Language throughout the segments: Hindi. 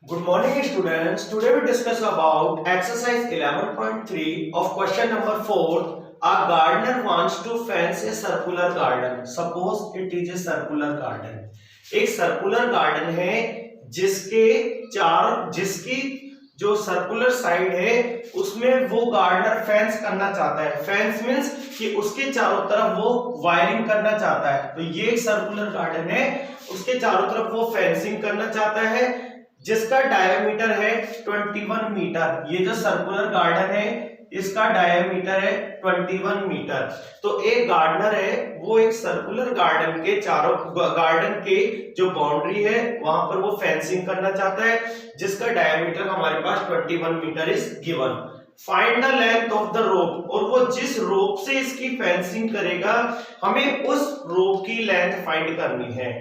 Good morning students. Today we discuss about exercise 11.3 of question number 4. A gardener wants to fence a circular garden. Suppose it is a circular garden. एक सर्कुलर गार्डन है जिसकी जो सर्कुलर साइड है उसमें वो गार्डनर फेंस करना चाहता है। फेंस मींस कि उसके चारों तरफ वो वायरिंग करना चाहता है। तो ये एक सर्कुलर गार्डन है, उसके चारों तरफ वो फेंसिंग करना चाहता है जिसका डायमीटर है 21 मीटर। ये जो सर्कुलर गार्डन है इसका डायमीटर है 21 मीटर। तो एक गार्डनर है वो एक सर्कुलर गार्डन के चारों गार्डन के जो बाउंड्री है वहां पर वो फेंसिंग करना चाहता है जिसका डायमीटर हमारे पास 21 metre is given. Find the length of the rope, और वो जिस रोप से इसकी फेंसिंग करेगा हमें उस रोप की लेंथ फाइंड करनी है।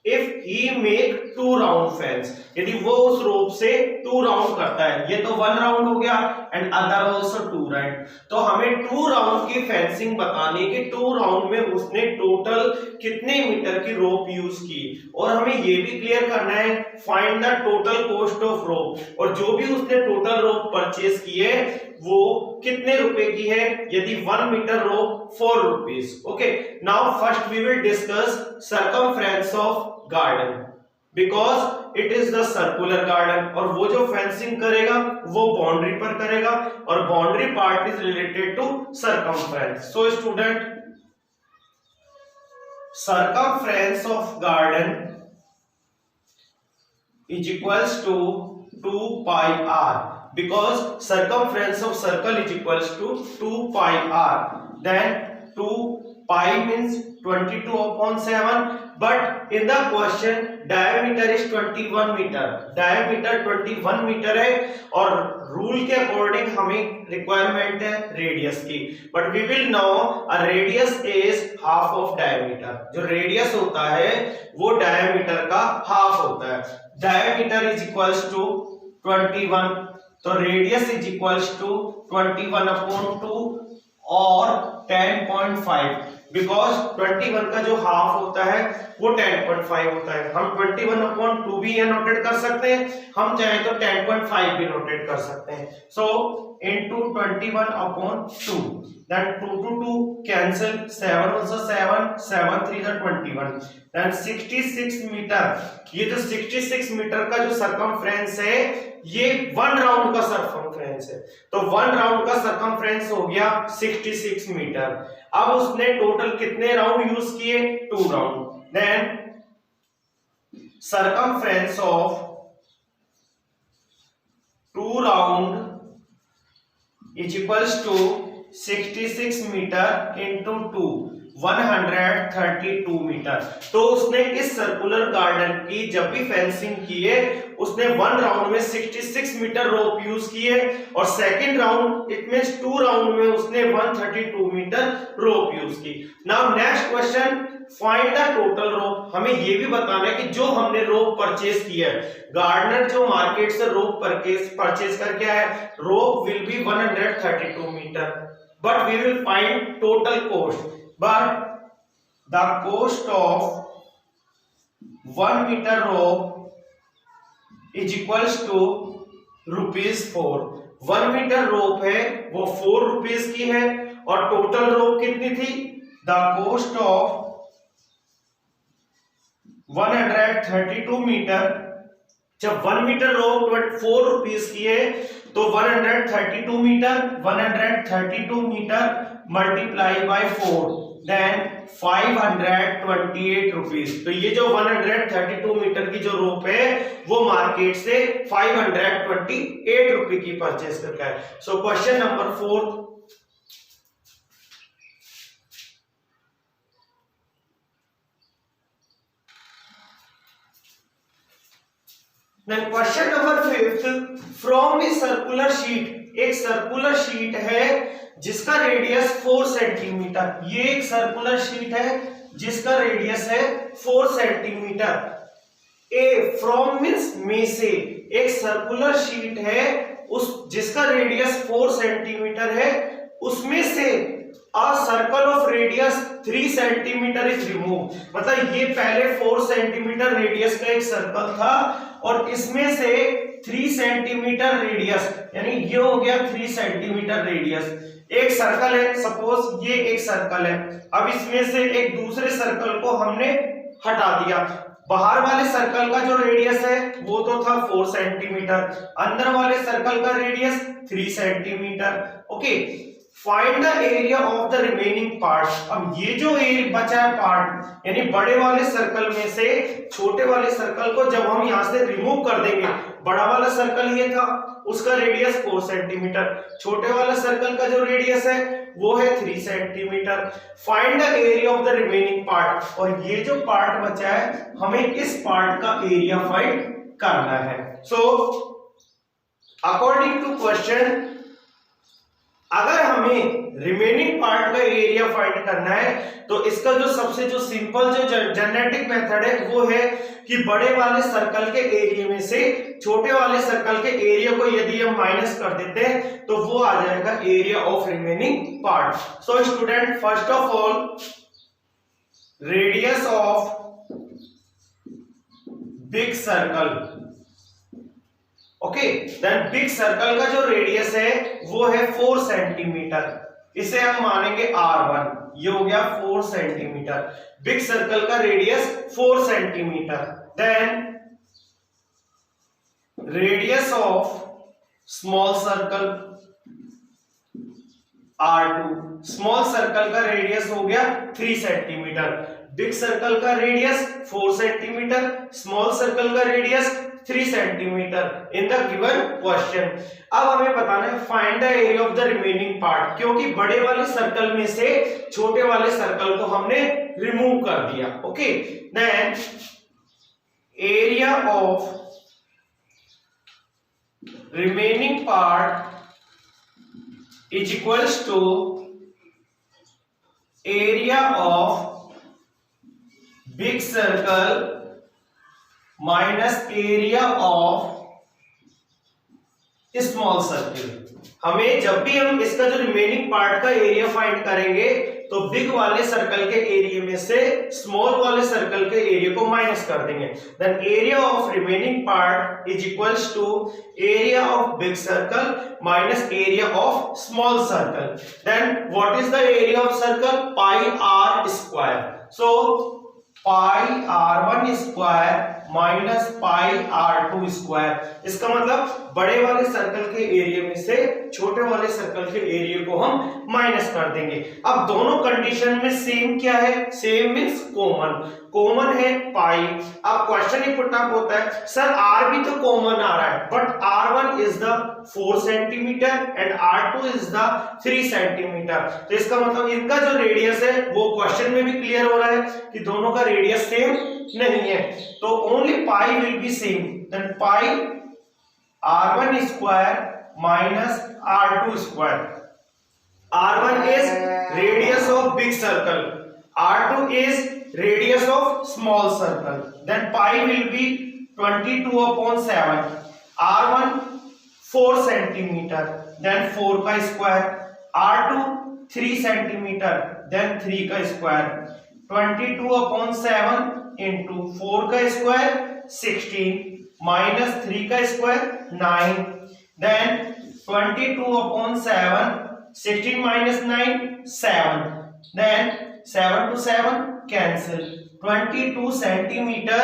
If he make 2 round fence, यदि वो उस रोप से 2 राउंड करता है, ये तो 1 राउंड हो गया एंड अदर आल्सो 2 राउंड, तो हमें 2 राउंड की फेंसिंग बतानी है कि 2 राउंड में उसने टोटल कितने मीटर की रोप यूज की। और हमें ये भी क्लियर करना है find the total cost of rope, और जो भी उसने टोटल रोप परचेज की है वो कितने रुपए की है। यदि 1 metre rope 4 rupees. Okay, now first we will discuss circumference of garden because it is the circular garden, और वो जो फेंसिंग करेगा वो बाउंड्री पर करेगा और boundary part is related to circumference. So student, circumference of garden is equals to 2 pi r, because circumference of circle is equals to 2 pi r. Then 2 pi means 22/7, but in the question diameter is 21 meter, diameter 21 metre है और रूल के अकॉर्डिंग हमें रिक्वायरमेंट है रेडियस की, but we will know a radius is half of diameter. जो रेडियस होता है वो डायमीटर का हाफ होता है। डायमीटर इज इक्वल्स टू 21, तो रेडियस इज इक्वल्स टू 21/2 और 10.5, बिकॉज 21 का जो हाफ होता है वो 10.5 होता है। हम 21/2 भी ये नोटेट कर सकते हैं, हम चाहे तो 10.5 भी नोटेट कर सकते हैं। सो into 21/2, then 2 to 2 cancel, 7 also 7, 7 3 are 21, then 66 metre. ये जो 66 मीटर का जो सरकमफ्रेंस है ये 1 राउंड का सरकमफ्रेंस है, तो 1 राउंड का सरकमफ्रेंस हो गया 66 मीटर। अब उसने टोटल कितने राउंड यूज किए? 2 round. Then circumference of 2 round is equals to 66 metre into 2, 132 metre. तो उसने इस सर्कुलर गार्डन की जब भी फेंसिंग की है उसने 1 राउंड में 66 मीटर रोप यूज किए और second round it means 2 round में उसने 132 मीटर रोप यूज की। Now next question, find the total rope. हमें ये भी बताना है कि जो हमने रोप परचेज किया है, गार्डनर जो मार्केट से रोप परचेज करके आया है, rope will be 132 metre, but we will find total cost, but the cost of 1 meter rope is equals to ₹4। 1 metre रोप है वो 4 रुपीज की है और टोटल रोप कितनी थी? The cost of 132 metre. जब 1 मीटर रोप 4 रुपीज की है तो 132 metre multiply by 4, then 528 rupees. तो ये जो 132 मीटर की जो रोप है वो मार्केट से 528 रुपए की परचेज करके है। So question number 4, then question number 5, from a circular sheet. एक सर्कुलर शीट है जिसका रेडियस 4 सेंटीमीटर। ये एक सर्कुलर शीट है जिसका रेडियस है 4 सेंटीमीटर। ए फ्रॉम मींस में से, एक सर्कुलर शीट है उस जिसका रेडियस 4 सेंटीमीटर है, उसमें से a circle of radius 3 centimetre is remove. मतलब ये पहले 4 सेंटीमीटर रेडियस का एक सर्कल था और इसमें से 3 सेंटीमीटर रेडियस, यानी ये हो गया 3 सेंटीमीटर रेडियस। एक सर्कल है, सपोज ये एक सर्कल है, अब इसमें से एक दूसरे सर्कल को हमने हटा दिया। बाहर वाले सर्कल का जो रेडियस है वो तो था 4 सेंटीमीटर, अंदर वाले सर्कल का radius 3 centimetre. Okay, find the area of the remaining part. अब ये जो एरिया बचा है पार्ट, यानी बड़े वाले सर्कल में से छोटे वाले सर्कल को जब हम यहां से रिमूव कर देंगे, बड़ा वाला सर्कल ये था, उसका रेडियस 4 सेंटीमीटर, छोटे वाला सर्कल का जो रेडियस है वो है 3 centimetre. Find the area of the remaining part, और ये जो पार्ट बचा है हमें इस पार्ट का एरिया फाइंड करना है। सो अकॉर्डिंग टू क्वेश्चन, अगर हमें रिमेनिंग पार्ट का एरिया फाइंड करना है तो इसका जो सबसे जो सिंपल जो जेनेटिक मेथड है वो है कि बड़े वाले सर्कल के एरिया में से छोटे वाले सर्कल के एरिया को यदि हम माइनस कर देते हैं तो वो आ जाएगा area of remaining part. So student, first of all radius of big circle, okay, then big circle का जो रेडियस है वो है 4 सेंटीमीटर, इसे हम मानेंगे R1, ये हो गया 4 सेंटीमीटर। बिग सर्कल का radius 4 centimetre. Then radius of small circle R2, small circle का रेडियस हो गया 3 सेंटीमीटर। बिग सर्कल का रेडियस 4 सेंटीमीटर, स्मॉल सर्कल का radius 3 centimetre in the given question. अब हमें बताना है find the area of the remaining part, क्योंकि बड़े वाले सर्कल में से छोटे वाले सर्कल को हमने रिमूव कर दिया। Okay, then area of remaining part is equals to area of big circle minus area of small circle. हमें जब भी हम इसका जो रिमेनिंग पार्ट का एरिया फाइंड करेंगे तो बिग वाले सर्कल के एरिया में से स्मॉल वाले सर्कल के एरिया को माइनस कर देंगे। Then area of remaining part is equals to area of big circle minus area of small circle. Then what is the area of circle? Pi are square. So pi R1 square minus pi R2 square. इसका मतलब बड़े वाले सर्कल के एरिया में से छोटे वाले सर्कल के एरिया को हम माइनस कर देंगे। अब दोनों कंडीशन में सेम क्या है? सेम मींस कॉमन, कॉमन है पाई। अब क्वेश्चन ही पुट अप होता है, सर R भी तो कॉमन आ रहा है, but R1 is the 4 centimetre and R2 is the 3 centimetre. तो इसका मतलब इनका जो रेडियस है वो क्वेश्चन में भी क्लियर हो रहा है कि दोनों का रेडियस सेम नहीं है, तो only pi will be same. Then pi R1 square minus R2 square. R1 is radius of big circle, R2 is radius of small circle. Then pi will be 22/7. R1 4 centimeter, then 4 का स्क्वायर, R2 3 centimeter, then 3 का स्क्वायर, 22/7 into 4 का स्क्वायर 16 minus 3 का square 9, then 22/7, 16 minus 9 7, then 7 to 7 cancel, 22 centimeter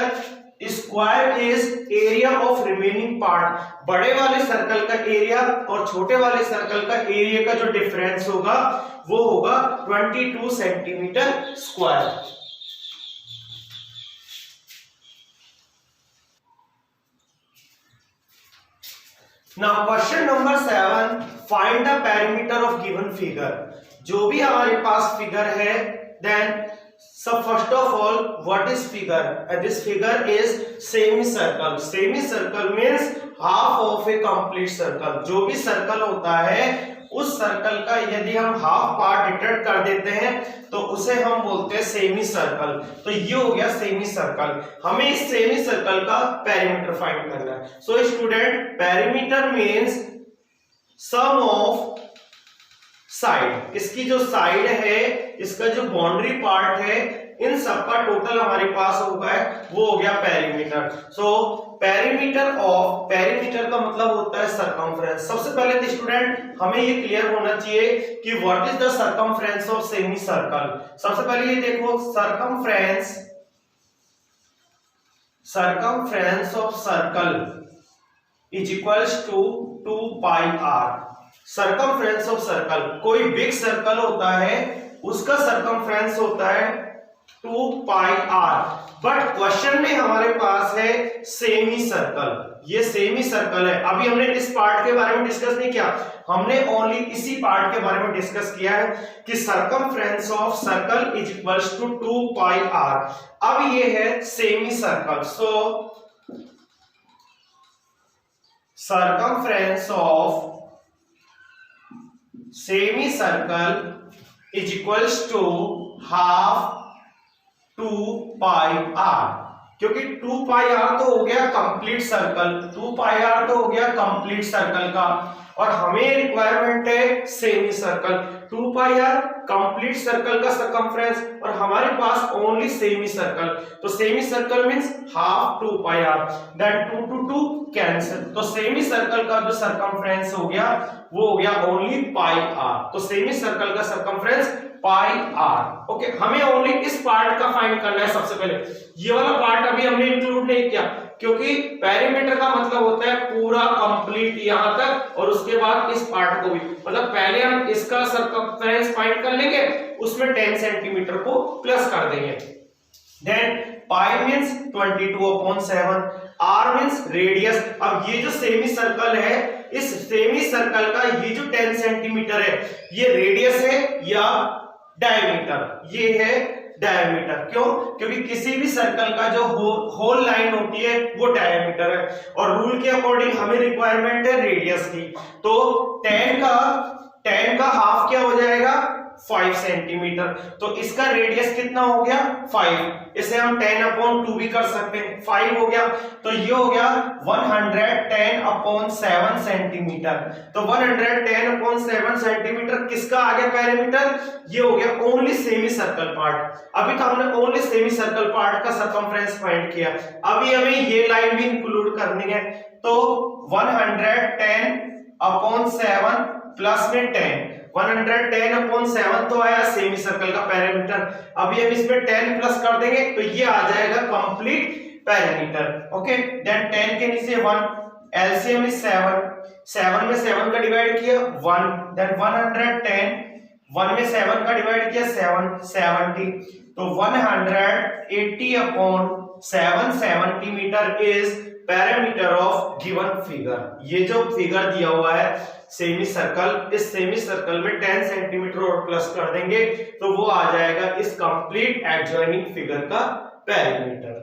square is area of remaining part. बड़े वाले सर्कल का एरिया और छोटे वाले सर्कल का एरिया का जो डिफरेंस होगा वो होगा 22 centimetre square. Now question number 7, find the perimeter of given figure. जो भी हमारे पास फिगर है, then so first of all what is figure? This figure is semicircle. Semicircle means half of a complete circle. जो भी सर्कल होता है उस सर्कल का यदि हम हाफ पार्ट डिटेक्ट कर देते हैं तो उसे हम बोलते हैं सेमी सर्कल। तो ये हो गया सेमी सर्कल। हमें इस सेमी सर्कल का पेरीमीटर फाइंड करना है। So student, perimeter means sum of side, इसकी जो साइड है, इसका जो बाउंड्री पार्ट है, इन सब का टोटल हमारे पास होगा वो हो गया पेरीमीटर। सो पेरीमीटर का मतलब होता है सरकमफ्रेंस। सबसे पहले तो स्टूडेंट हमें ये क्लियर होना चाहिए कि what is the circumference of semi circle. सबसे पहले ये देखो, circumference of circle is equals to 2 pi r। circumference of circle, कोई बिग सर्कल होता है उसका circumference होता है 2 pi r। बट क्वेश्चन में हमारे पास है सेमी सर्कल, ये सेमी सर्कल है। अभी हमने इस पार्ट के बारे में डिस्कस नहीं किया, हमने ओनली इसी पार्ट के बारे में डिस्कस किया है कि circumference of circle is equals to 2 pi r। अब ये है semi circle. So circumference of semi circle is equals to half 2 pi r, क्योंकि 2 pi r तो हो गया कंप्लीट सर्कल, 2 pi r तो हो गया कंप्लीट सर्कल का, और हमें रिक्वायरमेंट है semi circle. 2 pi r complete circle का सरकमफ्रेंस और हमारे पास ओनली सेमी सर्कल, तो semi circle means half 2 pi r, देन 2 to 2 कैंसिल, तो सेमी सर्कल का जो सरकमफ्रेंस हो गया वो हो गया ओनली पाई r। तो सेमी सर्कल का सरकमफ्रेंस पाई r। ओके, हमें ओनली इस पार्ट का फाइंड करना है। सबसे पहले ये वाला पार्ट अभी हमने इंक्लूड नहीं किया, क्योंकि पेरीमीटर का मतलब होता है पूरा कंप्लीट यहां तक, और उसके बाद इस पार्ट को भी, मतलब पहले हम इसका सरकमफ्रेंस फाइंड कर लेंगे, उसमें 10 सेंटीमीटर को प्लस कर देंगे। Than pi means 22/7, r means radius. अब ये जो सेमी सर्कल है, इस सेमी सर्कल का ये जो 10 सेंटीमीटर है ये रेडियस है या डायमीटर? ये है डायमीटर। क्यों? क्योंकि किसी भी सर्कल का जो होल लाइन होती है वो डायमीटर है, और रूल के अकॉर्डिंग हमें रिक्वायरमेंट है रेडियस की। तो 10 का हाफ क्या हो जाएगा? 5 सेंटीमीटर। तो इसका रेडियस कितना हो गया? 5। इसे हम 10/2 भी कर सकते हैं, 5 हो गया, तो ये हो गया 110/7 सेंटीमीटर। तो 110/7 सेंटीमीटर किसका आ गया पेरीमीटर? ये हो गया ओनली सेमी सर्कल पार्ट। अभी तो हमने ओनली सेमी सर्कल पार्ट का सरकमफ्रेंस फाइंड किया, अभी हमें ये लाइन भी इंक्लूड करनी है। तो 110/7 प्लस में 10, 110/7 तो आया सेमी सर्कल का पेरीमीटर। अभी हम इसमें 10 प्लस कर देंगे तो ये आ जाएगा कंप्लीट पेरीमीटर। ओके, देन 10 के नीचे 1, एलसीएम इज 7 में 7 का डिवाइड किया 1, देन 110, 1 में 7 का डिवाइड किया 70, तो 180/7 centimetre is parameter of given figure. ये जो फिगर दिया हुआ है सेमी सर्कल, इस सेमी सर्कल में 10 सेंटीमीटर और प्लस कर देंगे तो वो आ जाएगा इस कंप्लीट एडजॉइनिंग फिगर का perimeter.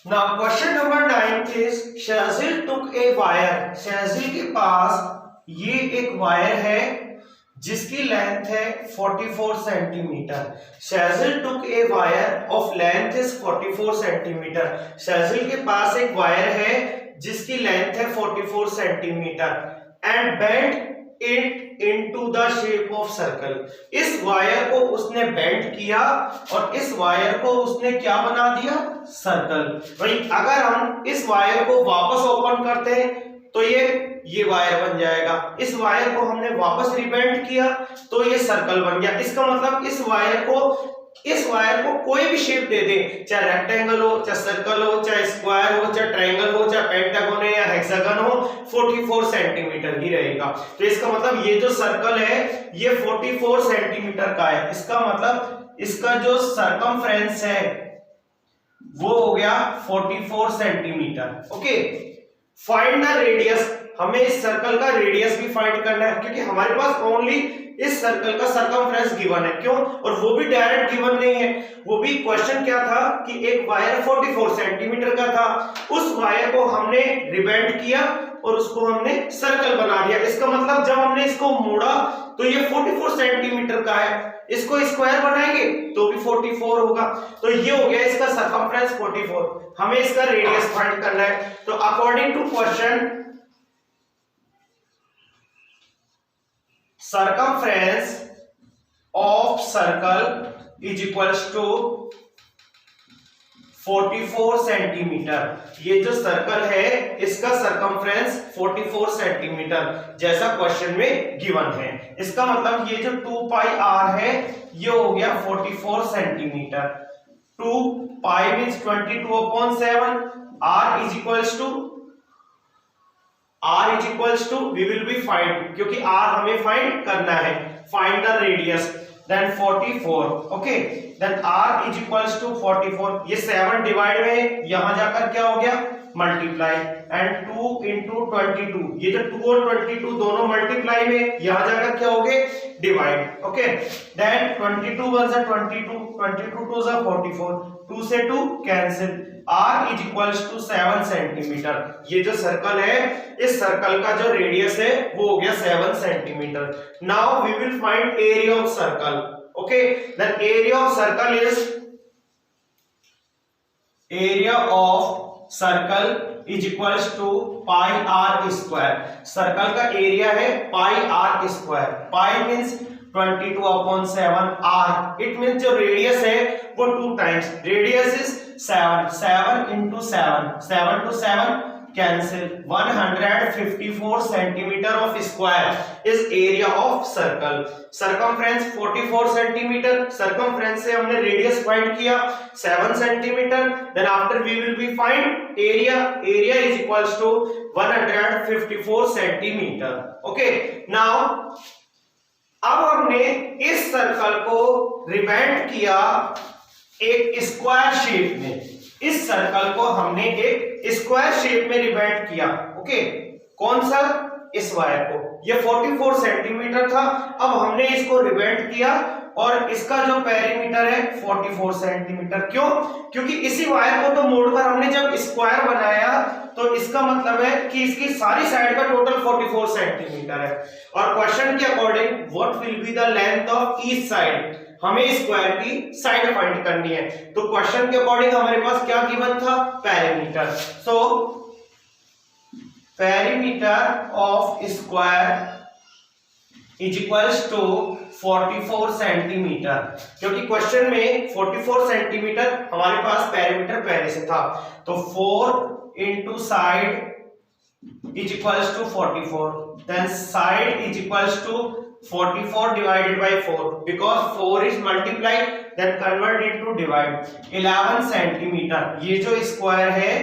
Now question number 9 is Shazil took a wire। Shajil के पास ये एक वायर है जिसकी लेंथ है 44 centimetre. Shajil took a wire of length is 44 centimetre. Shajil के पास एक वायर है जिसकी लेंथ है 44 centimetre and bend it into the shape of circle. इस वायर को उसने बेंड किया और इस वायर को उसने क्या बना दिया? सर्कल। भाई अगर हम इस वायर को वापस ओपन करते हैं तो ये वायर बन जाएगा, इस वायर को हमने वापस रिबेंड किया तो ये सर्कल बन गया। इसका मतलब इस वायर को कोई भी शेप दे दें, चाहे रेक्टेंगल हो, चाहे सर्कल हो, चाहे स्क्वायर हो, चाहे ट्रायंगल हो, चाहे पेंटागन या हेक्सागन हो, 44 सेंटीमीटर ही रहेगा। तो इसका मतलब ये जो सर्कल है ये 44 सेंटीमीटर का है। इसका मतलब इसका जो सरकमफ्रेंस है वो हो गया 44 centimetre. Okay, find the radius. हमें इस सर्कल का रेडियस भी फाइंड करना है क्योंकि हमारे पास ओनली इस सर्कल का सरकमफ्रेंस गिवन है। क्यों? और वो भी डायरेक्ट गिवन नहीं है, वो भी क्वेश्चन क्या था कि एक वायर 44 सेंटीमीटर का था, उस वायर को हमने रिबेंड किया और उसको हमने सर्कल बना दिया। इसका मतलब जब हमने इसको मोड़ा तो ये 44 सेंटीमीटर का है, इसको स्क्वायर बनाएंगे तो भी 44 होगा, तो ये हो गया इसका सरकमफ्रेंस 44। हमें इसका रेडियस फाइंड करना है। तो according to question circumference of circle is equals to 44 centimetre. ये जो सर्कल है इसका सरकमफ्रेंस 44 सेंटीमीटर जैसा क्वेश्चन में गिवन है। इसका मतलब ये जो 2 पाई आर है ये हो गया 44 centimetre. 2 pi means 22/7, r is equals to we will be find, क्योंकि r हमें फाइंड करना है, find the radius, then 44। Okay, then r is equals to 44। ये 7 डिवाइड में यहां जाकर क्या हो गया मल्टीप्लाई, एंड 2 into 22, ये जो 2 और 22 दोनों मल्टीप्लाई में यहां जाकर क्या हो गए डिवाइड। ओके, देन 22 1 जा 22, 22 2 जा 44, 2 से 2 cancel, r is equals to 7 centimetre. ये जो सर्कल है इस सर्कल का जो रेडियस है वो हो गया 7 centimetre. Now we will find area of circle. Okay, then area of circle is area of circle is equals to pi are square. Circle का एरिया है pi are square. Pi means 22/7, r it means जो रेडियस है वो 2 times, radius is 7, 7 into 7, 7 to 7 cancel, 154 centimeter of square is area of circle. Circumference 44 centimeter, circumference से हमने radius find किया 7 centimeter, then after we will be find area, area is equals to 154 centimeter. Okay, now अब हमने इस सर्कल को रिबैंड किया एक स्क्वायर शेप में। इस सर्कल को हमने एक स्क्वायर शेप में रिबैंड किया। ओके, कौन सा, इस वायर को, ये 44 सेंटीमीटर था, अब हमने इसको रिबैंड किया और इसका जो पेरीमीटर है 44 सेंटीमीटर। क्यों? क्योंकि इसी वायर को तो मोड़कर हमने जब स्क्वायर बनाया तो इसका मतलब है कि इसकी सारी साइड का टोटल 44 सेंटीमीटर है। और क्वेश्चन के according what will be the length of each side, हमें स्क्वायर की साइड फाइंड करनी है। तो क्वेश्चन के अकॉर्डिंग हमारे पास क्या गिवन था, perimeter. So perimeter of square is equals to 44 centimetre, क्योंकि क्वेश्चन में 44 सेंटीमीटर हमारे पास पेरीमीटर पहले से था। तो 4 into side is equals to 44, then side is equals to 44 divided by 4, because 4 is multiplied then convert it to divide, 11 centimetre. ये जो स्क्वायर है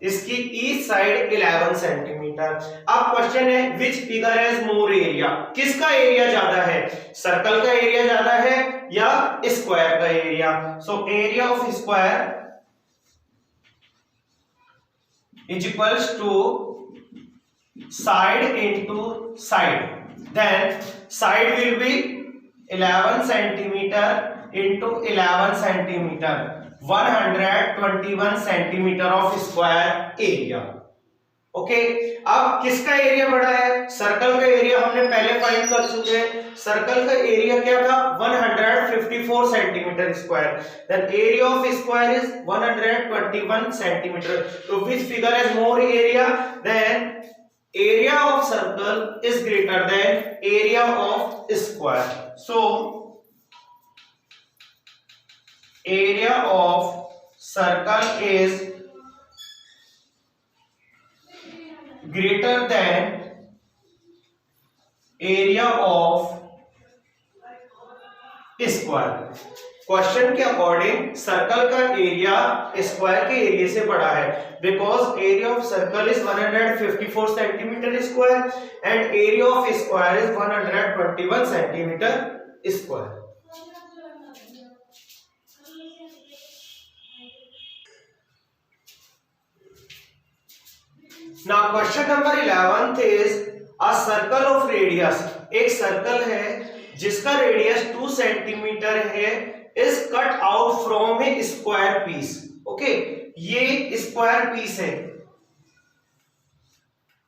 इसकी ईच साइड 11 सेंटीमीटर। अब क्वेश्चन है विच फिगर हैज मोर एरिया, किसका एरिया ज्यादा है, सर्कल का एरिया ज्यादा है या स्क्वायर का area. So area of square is equals to side into side, then side will be 11 centimeter into 11 centimeter, 121 centimeter of square area. Okay, अब किसका एरिया बड़ा है, सर्कल का एरिया हमने पहले फाइंड कर चुके हैं। सर्कल का एरिया क्या था 154 centimetre square, then area of square is 121 centimetre. तो which figure has more area, then area of circle is greater than area of square. So area of circle is greater than area of square। Question के अकॉर्डिंग सर्कल का एरिया स्क्वायर के एरिया से बड़ा है, because area of circle is 154 centimetre square and area of square is 121 centimetre square. Now question number 11 is a circle of radius. एक सर्कल है जिसका रेडियस 2 सेंटीमीटर है, is cut out from a square piece. Okay, ये स्क्वायर पीस है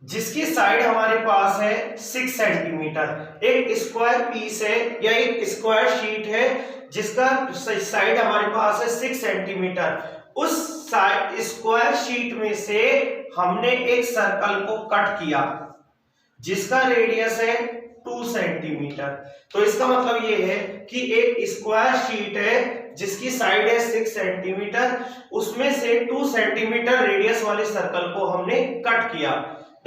जिसकी साइड हमारे पास है 6 सेंटीमीटर। एक स्क्वायर पीस है या एक स्क्वायर शीट है जिसका साइड हमारे पास है 6 सेंटीमीटर। उस स्क्वायर शीट में से हमने एक सर्कल को कट किया जिसका रेडियस है 2 सेंटीमीटर। तो इसका मतलब ये है कि एक स्क्वायर शीट है जिसकी साइड है 6 सेंटीमीटर, उसमें से 2 सेंटीमीटर रेडियस वाले सर्कल को हमने कट किया।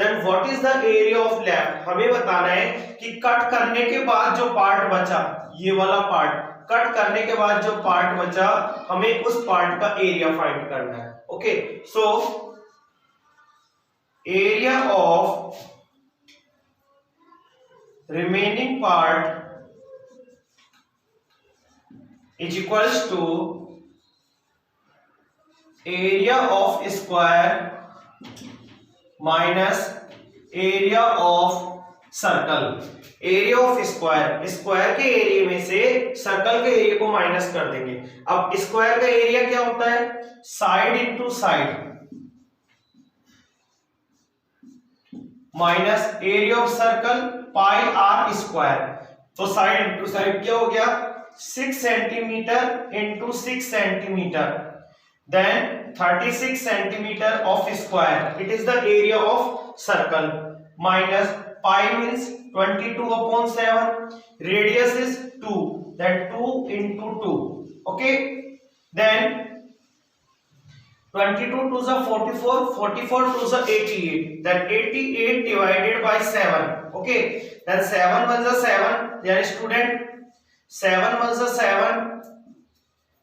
Then what is the area of left, हमें बताना है कि कट करने के बाद जो पार्ट बचा, ये वाला पार्ट कट करने के बाद जो पार्ट बचा, हमें उस पार्ट का एरिया फाइंड करना है। Okay, so area of remaining part is equals to area of square minus area of circle। Area of square, square के एरिया में से सर्कल के एरिया को माइनस कर देंगे। अब स्क्वायर का एरिया क्या होता है, side into side minus area of circle pi are square. तो साइड इंटू साइड क्या हो गया, 6 centimetre into 6 centimetre, then 36 centimetre of square, it is the area of circle, minus pi means 22/7, radius is 2, then 2 into 2, okay, then 22 to the 44, 44 to the 88, then 88 divided by 7, okay, then 7 1 is 7, dear student, 7 1 is 7,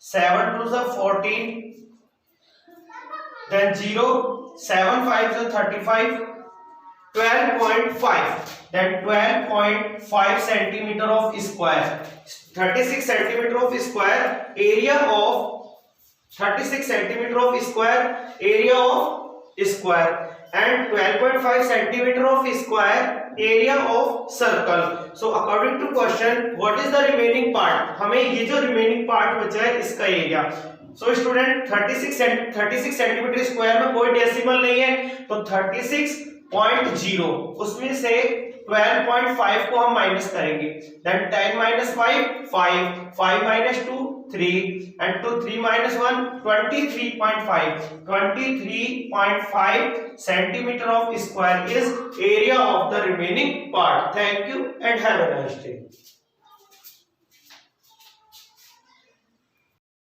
7 to the 14, then 0, 7 5 is 35, 12.5, then 12.5 centimeter of square, 36 centimeter of square area of 36 centimeter of square area of square and 12.5 centimeter of square area of circle। So according to question, what is the remaining part, हमें ये जो remaining part बचा है इसका area. So student 36 centimetre square में कोई डेसिमल नहीं है, तो 36.0 उसमें से 12.5 को हम माइनस करेंगे, then 10 minus 5 5, 5 minus 2 3, and 2 3 minus 1 23.5, 23.5 centimeter of square is area of the remaining part। Thank you and have a nice day।